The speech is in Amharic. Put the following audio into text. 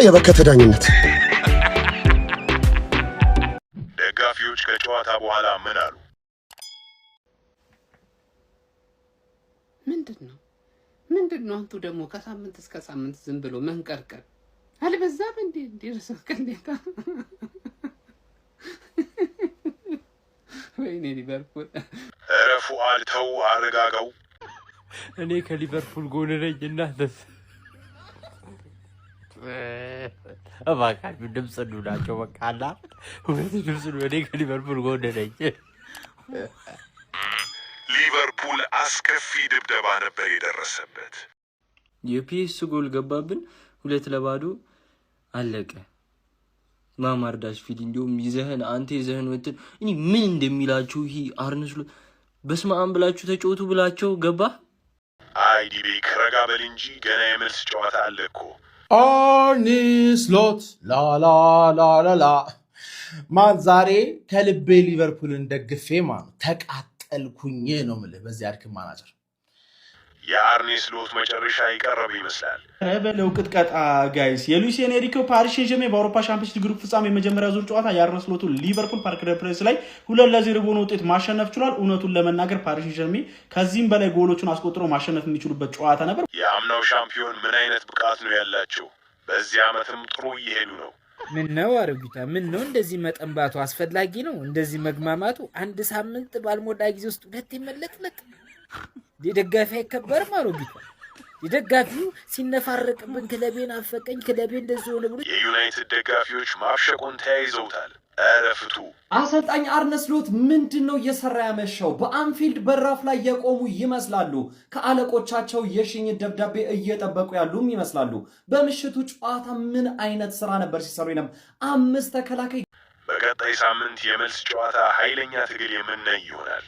የበከተ ዳኝነት። ደጋፊዎች ከጨዋታ በኋላ ምን አሉ? ምንድነው አንቱ ደግሞ ከሳምንት እስከ ሳምንት ዝም ብሎ መንቀርቀር አልበዛም እንዴ? እንዲርሰው ከንዴታ ወይኔ ሊቨርፑል ፉአድ ተው አረጋጋው። እኔ ከሊቨርፑል ጎን ነኝ እናንተስ? እባካችሁ ድምፅ እንዱናቸው በቃ አላ ሁለት ድምፅ ነው። እኔ ከሊቨርፑል ጎን ነኝ። ሊቨርፑል አስከፊ ድብደባ ነበር የደረሰበት። የፒኤስ ጎል ገባብን 2-0 አለቀ። ማማርዳሽቪሊ እንዲሁም አንተ ይዘህን ወጥተን እኔ ምን እንደሚላችሁ ይሄ አርነ ስሎት በስመ አብ ብላችሁ ተጫወቱ ብላቸው ገባ። አይዲቤ ከረጋ በል እንጂ ገና የመልስ ጨዋታ አለ እኮ። አርነ ስሎት ላላላላላ ማን ዛሬ ከልቤ ሊቨርፑልን ደግፌ ማን ተቃጠልኩኝ ነው የምልህ። በዚህ አድክም ማናጀር የአርነ ስሎት መጨረሻ ይቀርብ ይመስላል። በለው ቅጥቀጣ ጋይስ። የሉዊስ ኤንሪኬ ፓሪስ ሴንጀርሜን በአውሮፓ ሻምፒዮንስ ሊግ ግሩፕ ፍጻሜ የመጀመሪያ ዙር ጨዋታ የአርነ ስሎቱ ሊቨርፑል ፓርክ ደ ፕሬንስ ላይ 2-0 በሆነ ውጤት ማሸነፍ ችሏል። እውነቱን ለመናገር ፓሪስ ሴንጀርሜን ከዚህም በላይ ጎሎቹን አስቆጥሮ ማሸነፍ የሚችሉበት ጨዋታ ነበር። የአምናው ሻምፒዮን ምን አይነት ብቃት ነው ያላቸው? በዚህ ዓመትም ጥሩ እየሄዱ ነው። ምን ነው አረጋታ? ምን ነው እንደዚህ መጠንባቱ አስፈላጊ ነው? እንደዚህ መግማማቱ አንድ ሳምንት ባልሞላ ጊዜ ውስጥ ሁለት ይመለጥለጥ የደጋፊ አይከበርም አረጋታ። የደጋፊው ሲነፋረቅብን ክለቤን አፈቀኝ ክለቤ እንደዚህ ሆነ ብሎ የዩናይትድ ደጋፊዎች ማፍሸቁን ተያይዘውታል። አረፍቱ አሰልጣኝ አርነ ስሎት ምንድነው እየሰራ ያመሻው? በአንፊልድ በራፍ ላይ የቆሙ ይመስላሉ። ከአለቆቻቸው የሽኝት ደብዳቤ እየጠበቁ ያሉም ይመስላሉ። በምሽቱ ጨዋታ ምን አይነት ስራ ነበር ሲሰሩ ነበር? 5 ተከላካይ። በቀጣይ ሳምንት የመልስ ጨዋታ ኃይለኛ ትግል የምናይ ይሆናል።